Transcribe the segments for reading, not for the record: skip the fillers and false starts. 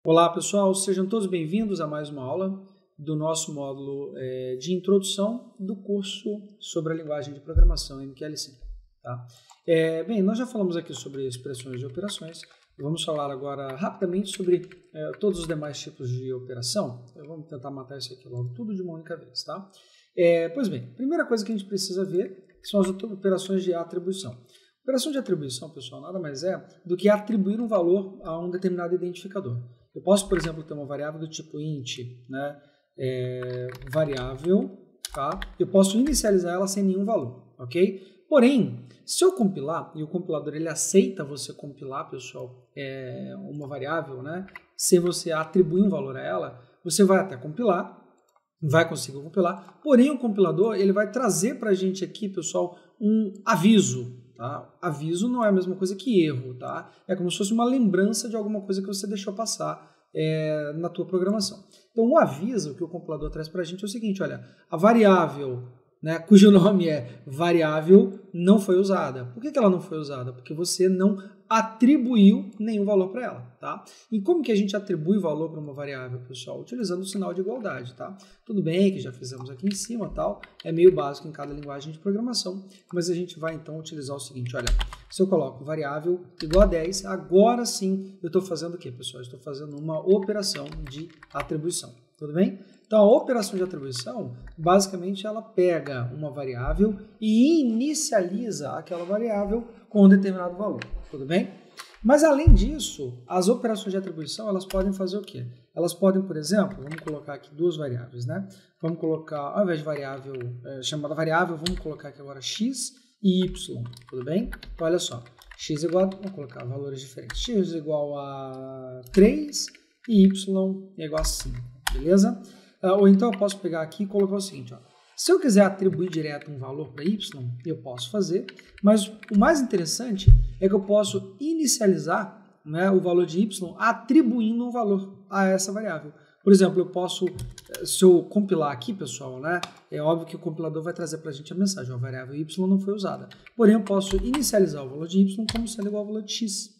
Olá pessoal, sejam todos bem-vindos a mais uma aula do nosso módulo de introdução do curso sobre a linguagem de programação MQL5. Tá? Bem, nós já falamos aqui sobre expressões de operações, vamos falar agora rapidamente sobre todos os demais tipos de operação. Vamos tentar matar isso aqui logo tudo de uma única vez. Tá? Pois bem, a primeira coisa que a gente precisa ver são as operações de atribuição. Operação de atribuição, pessoal, nada mais é do que atribuir um valor a um determinado identificador. Eu posso, por exemplo, ter uma variável do tipo int, né? Variável, tá? Eu posso inicializar ela sem nenhum valor, ok? Porém, se eu compilar, e o compilador ele aceita você compilar, pessoal, uma variável, né? Se você atribuir um valor a ela, você vai até compilar, vai conseguir compilar, porém o compilador ele vai trazer para a gente aqui, pessoal, um aviso. Tá? Aviso não é a mesma coisa que erro, tá? É como se fosse uma lembrança de alguma coisa que você deixou passar na tua programação. Então, o aviso que o compilador traz para a gente é o seguinte, olha, a variável, né, cujo nome é variável, não foi usada. Por que ela não foi usada? Porque você não atribuiu nenhum valor para ela, tá? E como que a gente atribui valor para uma variável, pessoal? Utilizando o sinal de igualdade, tá? Tudo bem que já fizemos aqui em cima, tal, é meio básico em cada linguagem de programação, mas a gente vai então utilizar o seguinte, olha, se eu coloco variável igual a 10, agora sim eu estou fazendo o quê, pessoal? Estou fazendo uma operação de atribuição, tudo bem? Então, a operação de atribuição, basicamente, ela pega uma variável e inicializa aquela variável com um determinado valor, tudo bem? Mas, além disso, as operações de atribuição, elas podem fazer o quê? Elas podem, por exemplo, vamos colocar aqui duas variáveis, né? Vamos colocar, ao invés de variável, chamada variável, vamos colocar aqui agora x e y, tudo bem? Então, olha só, x igual a, vamos colocar valores diferentes, x igual a 3 e y igual a 5, beleza? Ou então eu posso pegar aqui e colocar o seguinte, ó. Se eu quiser atribuir direto um valor para y, eu posso fazer, mas o mais interessante é que eu posso inicializar, né, o valor de y atribuindo um valor a essa variável. Por exemplo, eu posso, se eu compilar aqui, pessoal, né, é óbvio que o compilador vai trazer para a gente a mensagem, a variável y não foi usada. Porém, eu posso inicializar o valor de y como sendo igual ao valor de x.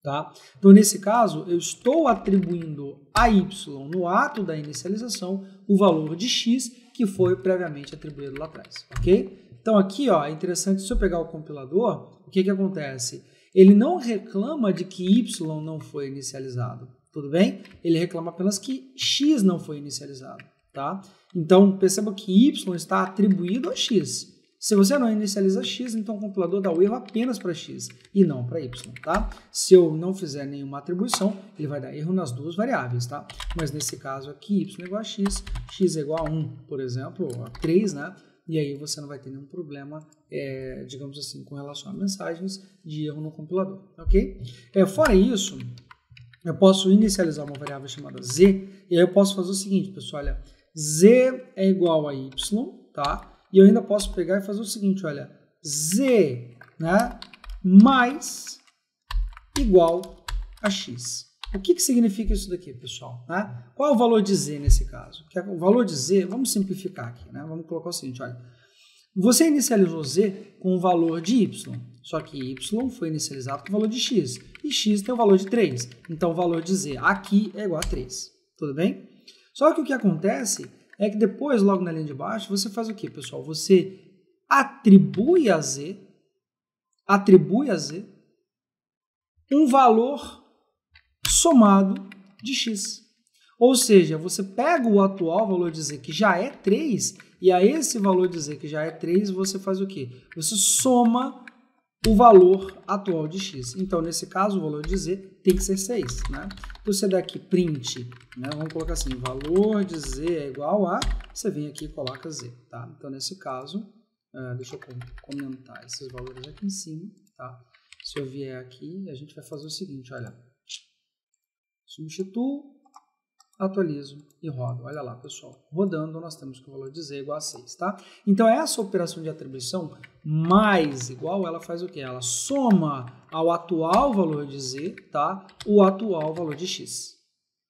Tá? Então, nesse caso, eu estou atribuindo a y no ato da inicialização o valor de x que foi previamente atribuído lá atrás, ok? Então, aqui ó, é interessante, se eu pegar o compilador, o que que acontece? Ele não reclama de que y não foi inicializado, tudo bem? Ele reclama apenas que x não foi inicializado, tá? Então, perceba que y está atribuído a x. Se você não inicializa x, então o compilador dá o erro apenas para x e não para y, tá? Se eu não fizer nenhuma atribuição, ele vai dar erro nas duas variáveis, tá? Mas nesse caso aqui, y é igual a x, x é igual a 1, por exemplo, a 3, né? E aí você não vai ter nenhum problema, digamos assim, com relação a mensagens de erro no compilador, ok? Fora isso, eu posso inicializar uma variável chamada z, e aí eu posso fazer o seguinte, pessoal, olha, z é igual a y, tá? E eu ainda posso pegar e fazer o seguinte, olha, z, né, mais igual a x. O que significa isso daqui, pessoal? Né? Qual é o valor de z nesse caso? O valor de z, vamos simplificar aqui, né? Vamos colocar o seguinte, olha, você inicializou z com o valor de y, só que y foi inicializado com o valor de x, e x tem o valor de 3, então o valor de z aqui é igual a 3, tudo bem? Só que o que acontece é que depois, logo na linha de baixo, você faz o quê, pessoal? Você atribui a z um valor somado de x. Ou seja, você pega o atual valor de z, que já é 3, e a esse valor de z, que já é 3, você faz o quê? Você soma o valor atual de x. Então, nesse caso, o valor de z tem que ser 6, né? Você dá aqui print, né? Vamos colocar assim, valor de z é igual a, você vem aqui e coloca z, tá? Então, nesse caso, deixa eu comentar esses valores aqui em cima, tá? Se eu vier aqui, a gente vai fazer o seguinte, olha, substituo, atualizo e rodo. Olha lá, pessoal. Rodando, nós temos que o valor de z é igual a 6, tá? Então, essa operação de atribuição mais igual, ela faz o quê? Ela soma ao atual valor de z, tá? O atual valor de x.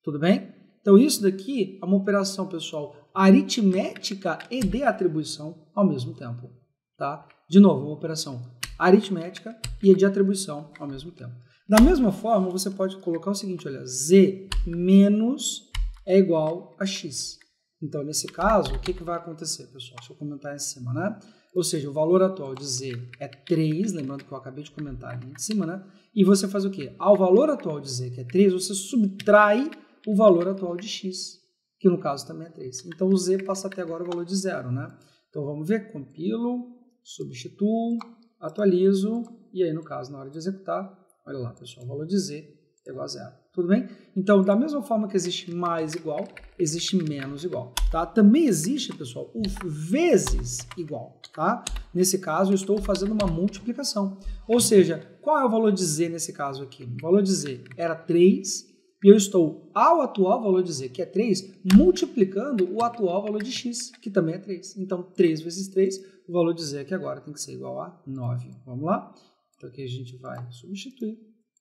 Tudo bem? Então, isso daqui é uma operação, pessoal, aritmética e de atribuição ao mesmo tempo, tá? De novo, uma operação aritmética e de atribuição ao mesmo tempo. Da mesma forma, você pode colocar o seguinte, olha, z menos é igual a x. Então, nesse caso, o que vai acontecer, pessoal? Deixa eu comentar em cima, né? Ou seja, o valor atual de z é 3, lembrando que eu acabei de comentar ali em cima, né? E você faz o quê? Ao valor atual de z, que é 3, você subtrai o valor atual de x, que no caso também é 3. Então, o z passa até agora o valor de 0, né? Então, vamos ver, compilo, substituo, atualizo, e aí, no caso, na hora de executar, olha lá, pessoal, o valor de z é igual a 0. Tudo bem? Então, da mesma forma que existe mais igual, existe menos igual, tá? Também existe, pessoal, o vezes igual, tá? Nesse caso, eu estou fazendo uma multiplicação. Ou seja, qual é o valor de z nesse caso aqui? O valor de z era 3, e eu estou, ao atual valor de z, que é 3, multiplicando o atual valor de x, que também é 3. Então, 3 vezes 3, o valor de z aqui agora tem que ser igual a 9. Vamos lá? Então, aqui a gente vai substituir,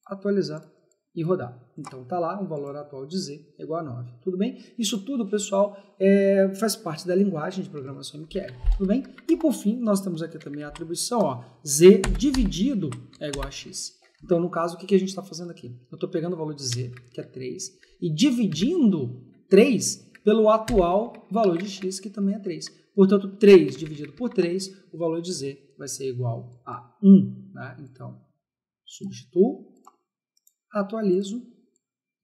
atualizar e rodar. Então, está lá o valor atual de z é igual a 9. Tudo bem? Isso tudo, pessoal, faz parte da linguagem de programação MQL. Tudo bem? E, por fim, nós temos aqui também a atribuição, ó, z dividido é igual a x. Então, no caso, o que a gente está fazendo aqui? Eu estou pegando o valor de z, que é 3, e dividindo 3 pelo atual valor de x, que também é 3. Portanto, 3 dividido por 3, o valor de z vai ser igual a 1. Né? Então, substituo, atualizo,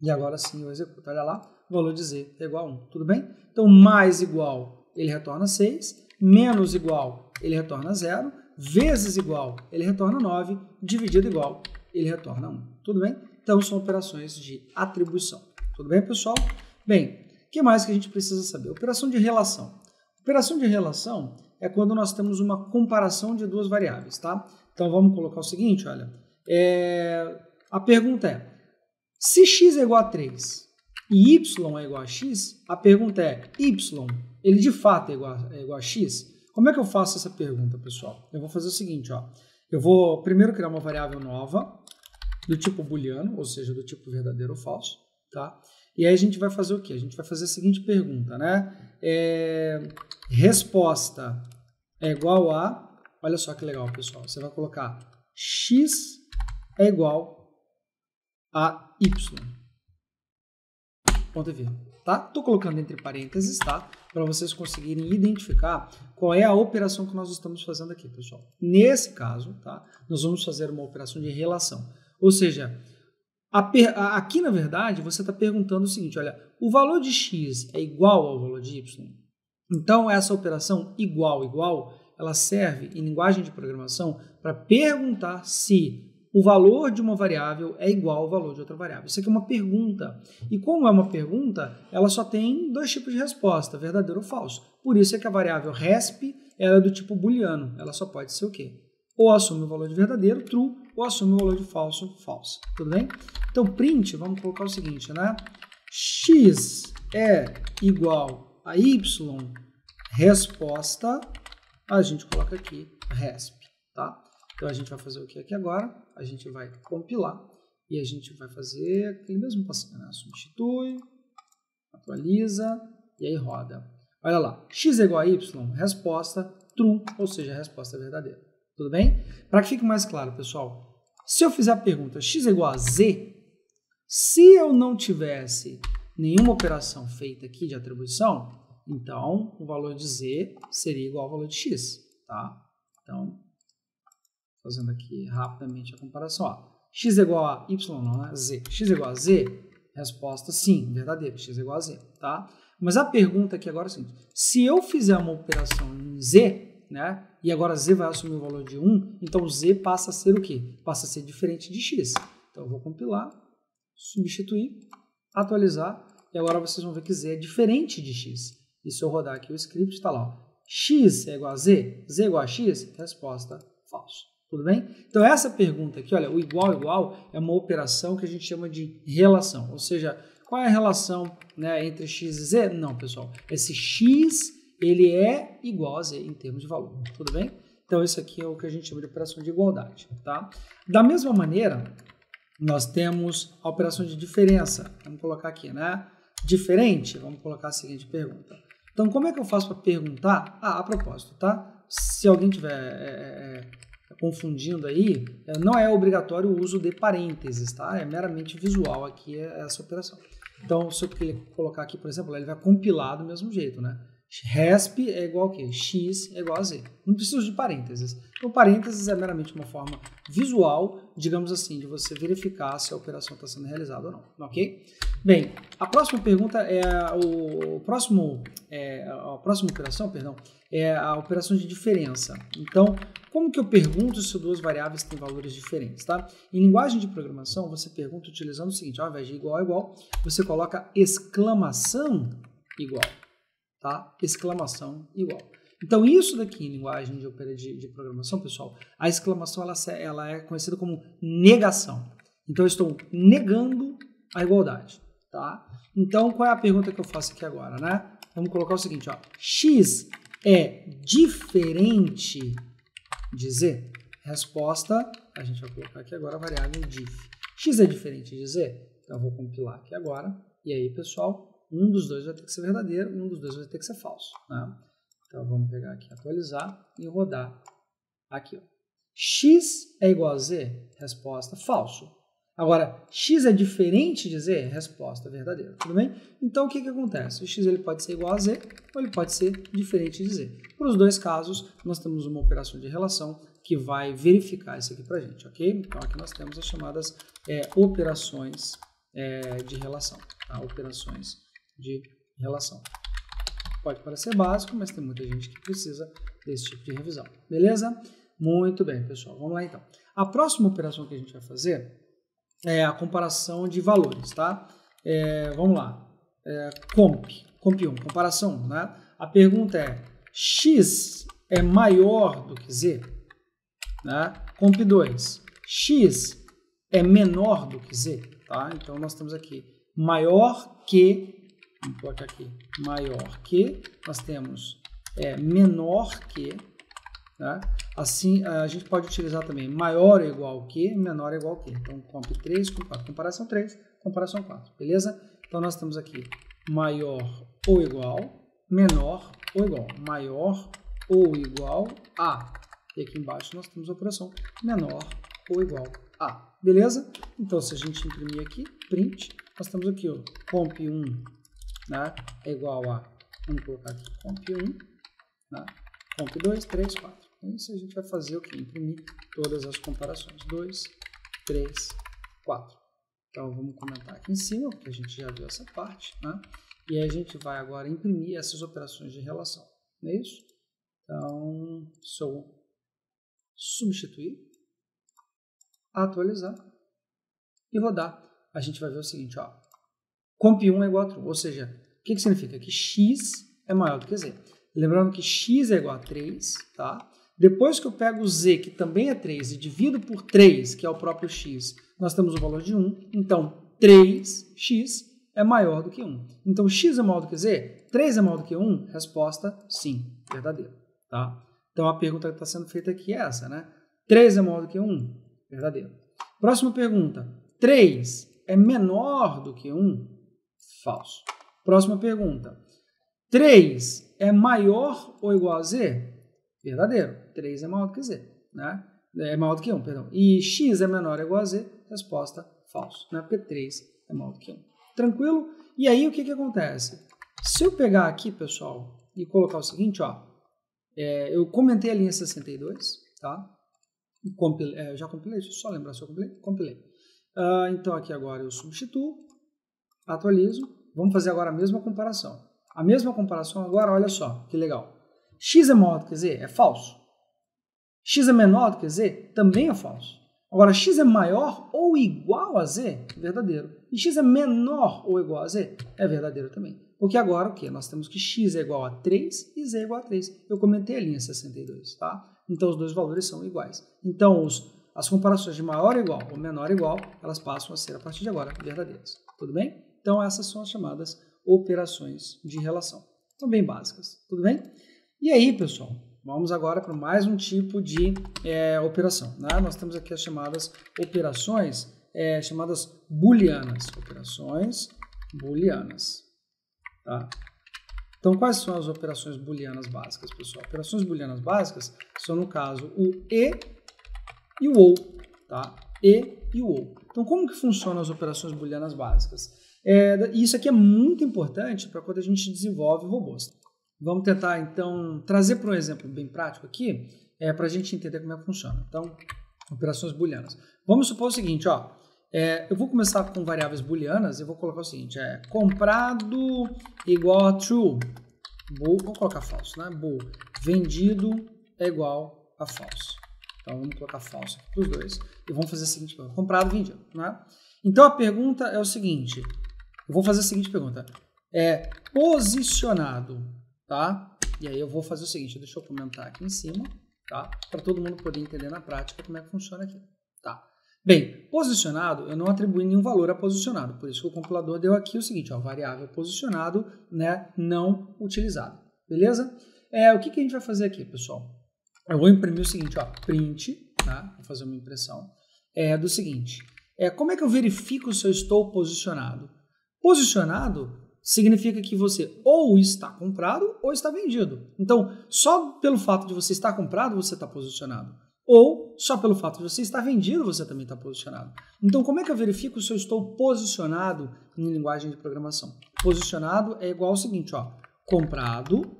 e agora sim eu executo. Olha lá, o valor de z é igual a 1. Tudo bem? Então, mais igual, ele retorna 6, menos igual, ele retorna 0, vezes igual, ele retorna 9, dividido igual, ele retorna 1. Tudo bem? Então, são operações de atribuição. Tudo bem, pessoal? Bem, o que mais que a gente precisa saber? Operação de relação. Operação de relação é quando nós temos uma comparação de duas variáveis, tá? Então, vamos colocar o seguinte, olha, a pergunta é, se x é igual a 3 e y é igual a x, a pergunta é, y, ele de fato é igual a x? Como é que eu faço essa pergunta, pessoal? Eu vou fazer o seguinte, ó, eu vou primeiro criar uma variável nova, do tipo booleano, ou seja, do tipo verdadeiro ou falso, tá? E aí a gente vai fazer o quê? A gente vai fazer a seguinte pergunta, né? Resposta é igual a, olha só que legal, pessoal, você vai colocar x é igual a y. Ponto e vírgula, tá? Estou colocando entre parênteses, tá? Para vocês conseguirem identificar qual é a operação que nós estamos fazendo aqui, pessoal. Nesse caso, tá? Nós vamos fazer uma operação de relação. Ou seja, aqui na verdade você está perguntando o seguinte, olha, o valor de x é igual ao valor de y? Então, essa operação igual, ela serve em linguagem de programação para perguntar se o valor de uma variável é igual ao valor de outra variável. Isso aqui é uma pergunta. E como é uma pergunta, ela só tem dois tipos de resposta, verdadeiro ou falso. Por isso é que a variável resp ela é do tipo booleano. Ela só pode ser o quê? Ou assume o valor de verdadeiro, true, ou assume o valor de falso, false. Tudo bem? Então, print, vamos colocar o seguinte, né? X é igual a y, resposta, a gente coloca aqui resp, tá? Então, a gente vai fazer o que aqui agora? A gente vai compilar e a gente vai fazer aquele mesmo passinho, né? Substitui, atualiza e aí roda. Olha lá, x é igual a y, resposta true, ou seja, a resposta é verdadeira. Tudo bem? Para que fique mais claro, pessoal, se eu fizer a pergunta x é igual a z, se eu não tivesse nenhuma operação feita aqui de atribuição, então o valor de z seria igual ao valor de x, tá? Então, fazendo aqui rapidamente a comparação, ó. X é igual a y, não é z. X é igual a z, resposta sim, verdadeiro, x é igual a z, tá? Mas a pergunta aqui agora é a seguinte, se eu fizer uma operação em z, né, e agora z vai assumir o valor de 1, então z passa a ser o quê? Passa a ser diferente de x. Então eu vou compilar, substituir, atualizar, e agora vocês vão ver que z é diferente de x. E se eu rodar aqui o script, está lá, ó. X é igual a z, z é igual a x, resposta falso. Tudo bem? Então, essa pergunta aqui, olha, o igual é uma operação que a gente chama de relação. Ou seja, qual é a relação, né, entre x e z? Não, pessoal. Esse x, ele é igual a z em termos de valor. Tudo bem? Então, isso aqui é o que a gente chama de operação de igualdade. Tá? Da mesma maneira, nós temos a operação de diferença. Vamos colocar aqui, né? Diferente, vamos colocar a seguinte pergunta. Então, como é que eu faço para perguntar? Ah, a propósito, tá? Se alguém tiver confundindo aí, não é obrigatório o uso de parênteses, tá? É meramente visual aqui essa operação. Então, se eu colocar aqui, por exemplo, ele vai compilar do mesmo jeito, né? Resp é igual a quê? X é igual a Z. Não precisa de parênteses. Então, parênteses é meramente uma forma visual, digamos assim, de você verificar se a operação está sendo realizada ou não. Ok? Bem, a próxima pergunta é a próxima operação, perdão, é a operação de diferença. Então, como que eu pergunto se duas variáveis têm valores diferentes, tá? Em linguagem de programação, você pergunta utilizando o seguinte, ao invés de igual a igual, você coloca exclamação igual. Tá? Exclamação igual. Então, isso daqui em linguagem de programação, pessoal, a exclamação ela é conhecida como negação. Então, eu estou negando a igualdade. Tá? Então, qual é a pergunta que eu faço aqui agora? Né? Vamos colocar o seguinte, ó, x é diferente de z? Resposta, a gente vai colocar aqui agora a variável diff. X é diferente de z? Então, eu vou compilar aqui agora. E aí, pessoal, um dos dois vai ter que ser verdadeiro, um dos dois vai ter que ser falso. Né? Então, vamos pegar aqui, atualizar e rodar aqui. Ó. X é igual a Z? Resposta, falso. Agora, X é diferente de Z? Resposta, verdadeiro. Tudo bem? Então, o que acontece? O X ele pode ser igual a Z ou ele pode ser diferente de Z. Para os dois casos, nós temos uma operação de relação que vai verificar isso aqui para a gente, ok? Então, aqui nós temos as chamadas operações de relação. Tá? Operações de relação. Pode parecer básico, mas tem muita gente que precisa desse tipo de revisão. Beleza? Muito bem, pessoal. Vamos lá, então. A próxima operação que a gente vai fazer é a comparação de valores, tá? Vamos lá. Comp1, comparação, né? A pergunta é, x é maior do que z? Né? Comp2, x é menor do que z? Tá? Então, nós temos aqui maior que, vamos colocar aqui, maior que, nós temos menor que, tá? Assim, a gente pode utilizar também maior ou igual que, menor ou igual que. Então, comp 3 com 4, comparação 3, comparação 4, beleza? Então, nós temos aqui maior ou igual, menor ou igual, maior ou igual a. E aqui embaixo nós temos a operação menor ou igual a, beleza? Então, se a gente imprimir aqui, print, nós temos aqui o comp1, né, é igual a, vamos colocar aqui, comp1, né, comp2, 3, 4. Isso a gente vai fazer o que? Imprimir todas as comparações. 2, 3, 4. Então, vamos comentar aqui em cima, porque a gente já viu essa parte, né? E aí a gente vai agora imprimir essas operações de relação. Não é isso? Então, se eu substituir, atualizar e rodar, a gente vai ver o seguinte, ó. Comp1 é igual a true, ou seja, o que significa? Que x é maior do que z. Lembrando que x é igual a 3, tá? Depois que eu pego o z, que também é 3, e divido por 3, que é o próprio x, nós temos o valor de 1. Então, 3x é maior do que 1. Então, x é maior do que z? 3 é maior do que 1? Resposta, sim, verdadeiro. Tá? Então, a pergunta que está sendo feita aqui é essa, né? 3 é maior do que 1? Verdadeiro. Próxima pergunta. 3 é menor do que 1? Falso. Próxima pergunta. 3 é maior ou igual a z? Verdadeiro. 3 é maior do que z, né? É maior do que 1, perdão. E x é menor ou igual a z? Resposta, falso, né? Porque 3 é maior do que 1. Tranquilo? E aí, o que acontece? Se eu pegar aqui, pessoal, e colocar o seguinte, ó. Eu comentei a linha 62, tá? Já compilei? Deixa eu só lembrar se eu compilei. Compilei. Então, aqui agora eu substituo, atualizo. Vamos fazer agora a mesma comparação. A mesma comparação agora, olha só, que legal. X é maior do que z? É falso. X é menor do que z? Também é falso. Agora, x é maior ou igual a z? Verdadeiro. E x é menor ou igual a z? É verdadeiro também. Porque agora o quê? Nós temos que x é igual a 3 e z é igual a 3. Eu comentei a linha 62, tá? Então, os dois valores são iguais. Então, as comparações de maior igual ou menor igual, elas passam a ser, a partir de agora, verdadeiras. Tudo bem? Então, essas são as chamadas operações de relação. São bem básicas. Tudo bem? E aí, pessoal, vamos agora para mais um tipo de operação. Né? Nós temos aqui as chamadas operações chamadas booleanas. Operações booleanas. Tá? Então, quais são as operações booleanas básicas, pessoal? Operações booleanas básicas são, no caso, o e e o OU, tá? E o OU. Então, como que funcionam as operações booleanas básicas? Isso aqui é muito importante para quando a gente desenvolve robôs. Vamos tentar, então, trazer para um exemplo bem prático aqui, para a gente entender como é que funciona. Então, operações booleanas. Vamos supor o seguinte, ó, eu vou começar com variáveis booleanas e vou colocar o seguinte, comprado igual a true, bool, vou colocar false, né? Bool, vendido é igual a false. Então, vamos colocar false para os dois e vamos fazer a seguinte pergunta, comprado, vendido, né? Então, a pergunta é o seguinte, eu vou fazer a seguinte pergunta, posicionado, tá? E aí eu vou fazer o seguinte, deixa eu comentar aqui em cima, tá? Para todo mundo poder entender na prática como é que funciona aqui, tá? Bem, posicionado, eu não atribuí nenhum valor a posicionado, por isso que o compilador deu aqui o seguinte, ó, variável posicionado, né, não utilizado, beleza? O que a gente vai fazer aqui, pessoal? Eu vou imprimir o seguinte, ó, print, tá? Vou fazer uma impressão, do seguinte, como é que eu verifico se eu estou posicionado? Posicionado significa que você ou está comprado ou está vendido. Então, só pelo fato de você estar comprado, você está posicionado. Ou só pelo fato de você estar vendido, você também está posicionado. Então, como é que eu verifico se eu estou posicionado em linguagem de programação? Posicionado é igual ao seguinte, ó, comprado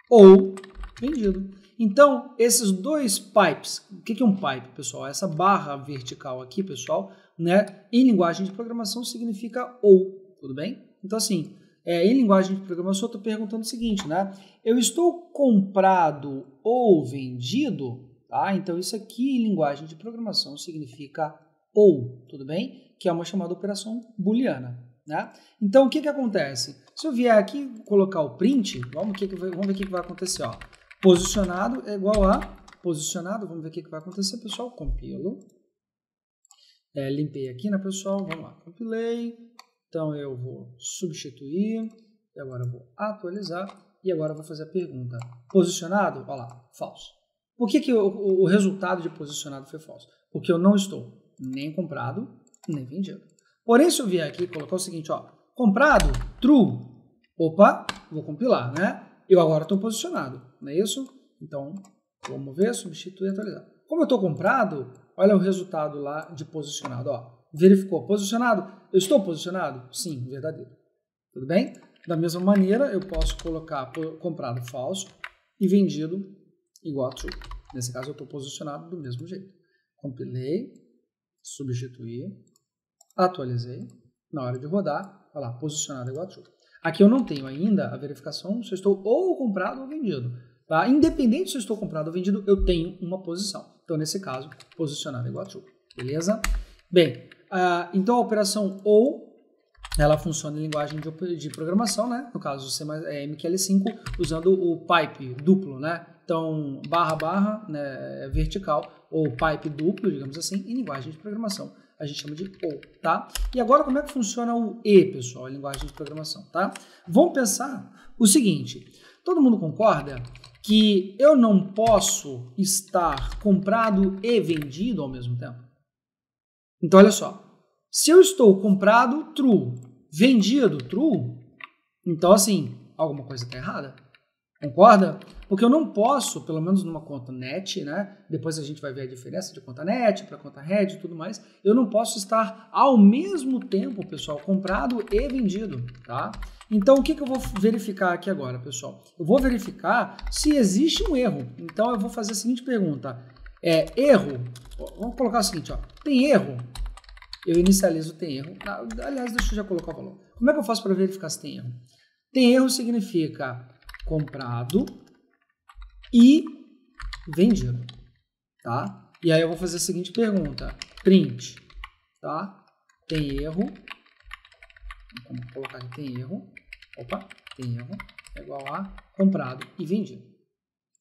ou vendido. Então, esses dois pipes, o que é um pipe, pessoal? Essa barra vertical aqui, pessoal, né, em linguagem de programação significa ou, tudo bem? Então, assim, em linguagem de programação, eu estou perguntando o seguinte, né? Eu estou comprado ou vendido? Tá? Então, isso aqui em linguagem de programação significa ou, tudo bem? Que é uma chamada operação booleana, né? Então, o que acontece? Se eu vier aqui colocar o print, vamos ver o que vai acontecer, ó. Posicionado é igual a posicionado, vamos ver o que vai acontecer, pessoal. Compilo. Limpei aqui, né, pessoal? Vamos lá, compilei. Então, eu vou substituir, e agora eu vou atualizar, e agora eu vou fazer a pergunta. Posicionado? Olha lá, falso. Por que o resultado de posicionado foi falso? Porque eu não estou nem comprado, nem vendido. Porém, se eu vier aqui e colocar o seguinte, ó, comprado, true, opa, vou compilar, né? Eu agora estou posicionado, não é isso? Então, vamos ver, substituir e atualizar. Como eu estou comprado, olha o resultado lá de posicionado, ó. Verificou, posicionado? Eu estou posicionado? Sim, verdadeiro. Tudo bem? Da mesma maneira, eu posso colocar comprado falso e vendido igual a true. Nesse caso, eu estou posicionado do mesmo jeito. Compilei, substituí, atualizei. Na hora de rodar, olha lá, posicionado igual a true. Aqui eu não tenho ainda a verificação se eu estou ou comprado ou vendido. Tá? Independente se eu estou comprado ou vendido, eu tenho uma posição. Então, nesse caso, posicionado igual a true. Beleza? Bem, então a operação OU, ela funciona em linguagem de programação, né? No caso, MQL5, usando o pipe duplo, né? Então, barra, né, vertical, ou pipe duplo, digamos assim, em linguagem de programação. A gente chama de OU, tá? E agora, como é que funciona o E, pessoal, em linguagem de programação, tá? Vamos pensar o seguinte, todo mundo concorda que eu não posso estar comprado e vendido ao mesmo tempo? Então, olha só, se eu estou comprado, true, vendido, true, então, assim, alguma coisa está errada. Concorda? Porque eu não posso, pelo menos numa conta net, né? Depois a gente vai ver a diferença de conta net para conta red e tudo mais. Eu não posso estar ao mesmo tempo, pessoal, comprado e vendido, tá? Então, o que eu vou verificar aqui agora, pessoal? Eu vou verificar se existe um erro. Então, eu vou fazer a seguinte pergunta. Erro, vamos colocar o seguinte, ó. Tem erro? Eu inicializo tem erro. Aliás, deixa eu já colocar o valor. Como é que eu faço para verificar se tem erro? Tem erro significa comprado e vendido, tá? E aí eu vou fazer a seguinte pergunta, print, tá? Tem erro, vamos colocar aqui, tem erro, opa, tem erro, é igual a comprado e vendido.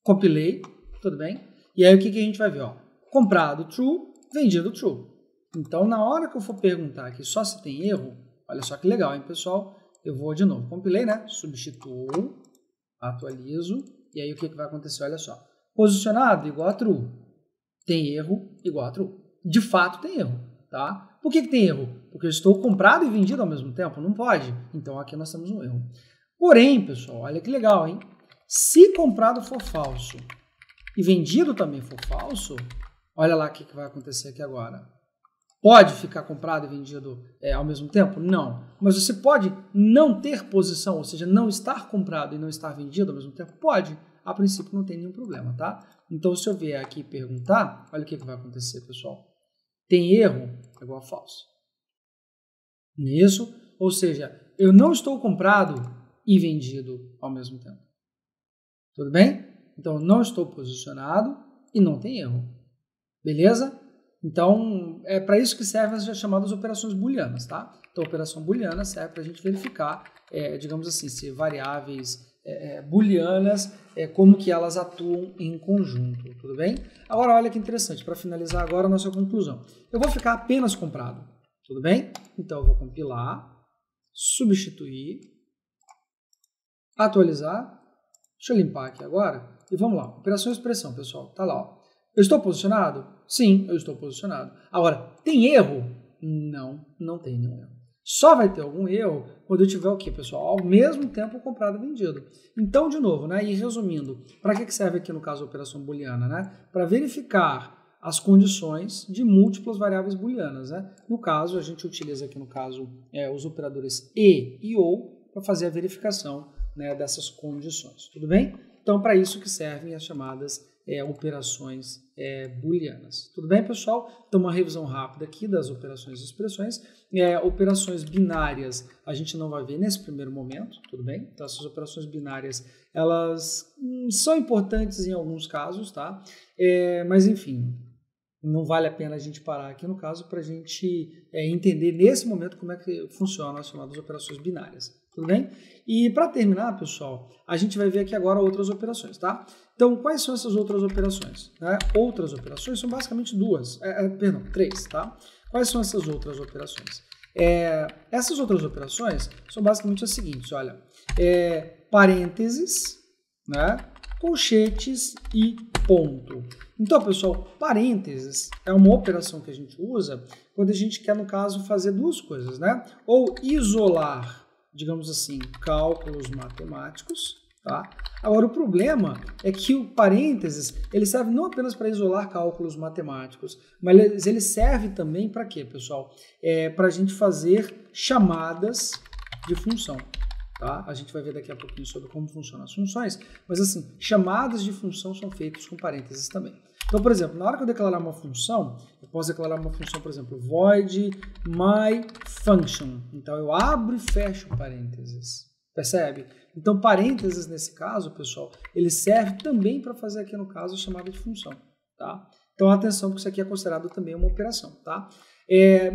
Compilei, tudo bem? E aí o que a gente vai ver, ó? Comprado, true, vendido, true. Então, na hora que eu for perguntar aqui só se tem erro, olha só que legal, hein, pessoal? Eu vou de novo, compilei, né? Substituo, atualizo, e aí o que vai acontecer? Olha só, posicionado igual a true, tem erro igual a true. De fato tem erro, tá? Por que tem erro? Porque eu estou comprado e vendido ao mesmo tempo? Não pode. Então aqui nós temos um erro. Porém, pessoal, olha que legal, hein? Se comprado for falso e vendido também for falso, Olha lá o que vai acontecer aqui agora. Pode ficar comprado e vendido ao mesmo tempo? Não. Mas você pode não ter posição, ou seja, não estar comprado e não estar vendido ao mesmo tempo? Pode. A princípio não tem nenhum problema, tá? Então, se eu vier aqui perguntar, olha o que vai acontecer, pessoal. Tem erro? É igual a falso. Isso, ou seja, eu não estou comprado e vendido ao mesmo tempo. Tudo bem? Então, não estou posicionado e não tem erro. Beleza? Então, é para isso que servem as chamadas operações booleanas, tá? Então, a operação booleana serve para a gente verificar, digamos assim, se variáveis booleanas, como que elas atuam em conjunto, tudo bem? Agora, olha que interessante, para finalizar agora a nossa conclusão. Eu vou ficar apenas comprado, tudo bem? Então, eu vou compilar, substituir, atualizar, deixa eu limpar aqui agora, e vamos lá, operação e expressão, pessoal, tá lá, ó. Eu estou posicionado? Sim, eu estou posicionado. Agora, tem erro? Não, não tem nenhum erro. Só vai ter algum erro quando eu tiver o quê, pessoal? Ao mesmo tempo comprado e vendido. Então, de novo, né? E resumindo, para que serve aqui no caso a operação booleana, né? Para verificar as condições de múltiplas variáveis booleanas, né? No caso, a gente utiliza aqui no caso os operadores e ou para fazer a verificação, né, dessas condições. Tudo bem? Então, para isso que servem as chamadas operações booleanas. Tudo bem, pessoal? Então, uma revisão rápida aqui das operações e expressões. Operações binárias a gente não vai ver nesse primeiro momento, tudo bem? Então, essas operações binárias, elas são importantes em alguns casos, tá? Mas, enfim, não vale a pena a gente parar aqui no caso para a gente entender nesse momento como é que funcionam as chamadas operações binárias. Tudo bem? E para terminar, pessoal, a gente vai ver aqui agora outras operações, tá? Então, quais são essas outras operações? Outras operações são basicamente três, tá? Quais são essas outras operações? Essas outras operações são basicamente as seguintes, olha, parênteses, né? Colchetes e ponto. Então, pessoal, parênteses é uma operação que a gente usa quando a gente quer, no caso, fazer duas coisas, né? Ou isolar, digamos assim, cálculos matemáticos, tá? Agora, o problema é que o parênteses, ele serve não apenas para isolar cálculos matemáticos, mas ele serve também para quê, pessoal? Para a gente fazer chamadas de função. Tá? A gente vai ver daqui a pouquinho sobre como funcionam as funções, mas assim, chamadas de função são feitas com parênteses também. Então, por exemplo, na hora que eu declarar uma função, eu posso declarar uma função, por exemplo, void myFunction. Então, eu abro e fecho parênteses. Percebe? Então, parênteses, nesse caso, pessoal, ele serve também para fazer aqui, no caso, a chamada de função. Tá? Então, atenção, porque isso aqui é considerado também uma operação. Tá?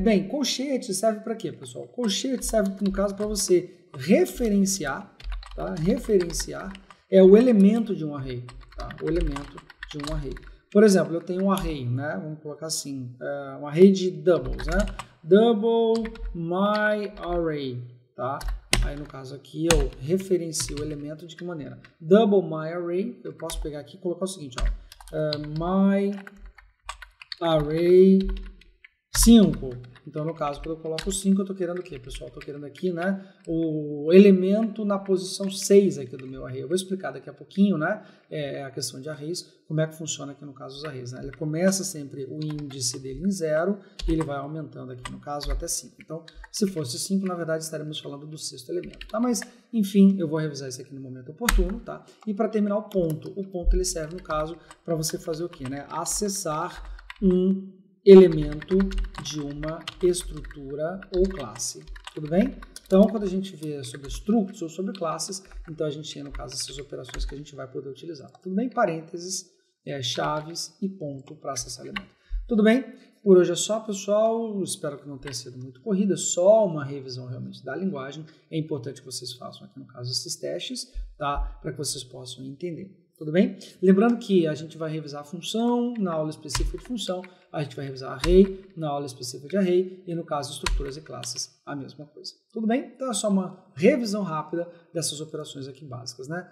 Bem, colchete serve para quê, pessoal? Colchete serve, no caso, para você referenciar, tá? Referenciar é o elemento de um array, tá? O elemento de um array. Por exemplo, eu tenho um array, né? Vamos colocar assim, um array de doubles, né? Double my array, tá? Aí no caso aqui eu referencio o elemento de que maneira? Double my array, eu posso pegar aqui e colocar o seguinte, ó, my array 5. Então, no caso, quando eu coloco 5, eu estou querendo o quê, pessoal? Estou querendo aqui, né, o elemento na posição 6 aqui do meu array. Eu vou explicar daqui a pouquinho, né, a questão de arrays, como é que funciona aqui no caso dos arrays, né? Ele começa sempre o índice dele em 0 e ele vai aumentando aqui, no caso, até 5. Então, se fosse 5, na verdade, estaremos falando do sexto elemento, tá? Mas, enfim, eu vou revisar isso aqui no momento oportuno, tá? E para terminar o ponto ele serve, no caso, para você fazer o quê, né? Acessar um elemento de uma estrutura ou classe, tudo bem? Então, quando a gente vê sobre structs ou sobre classes, então a gente tem, no caso, essas operações que a gente vai poder utilizar, tudo bem? Parênteses, chaves e ponto para acessar elemento. Tudo bem? Por hoje é só, pessoal, espero que não tenha sido muito corrida, só uma revisão realmente da linguagem, é importante que vocês façam aqui, no caso, esses testes, tá? Para que vocês possam entender. Tudo bem? Lembrando que a gente vai revisar a função na aula específica de função, a gente vai revisar array na aula específica de array e, no caso, estruturas e classes, a mesma coisa. Tudo bem? Então, é só uma revisão rápida dessas operações aqui básicas, né?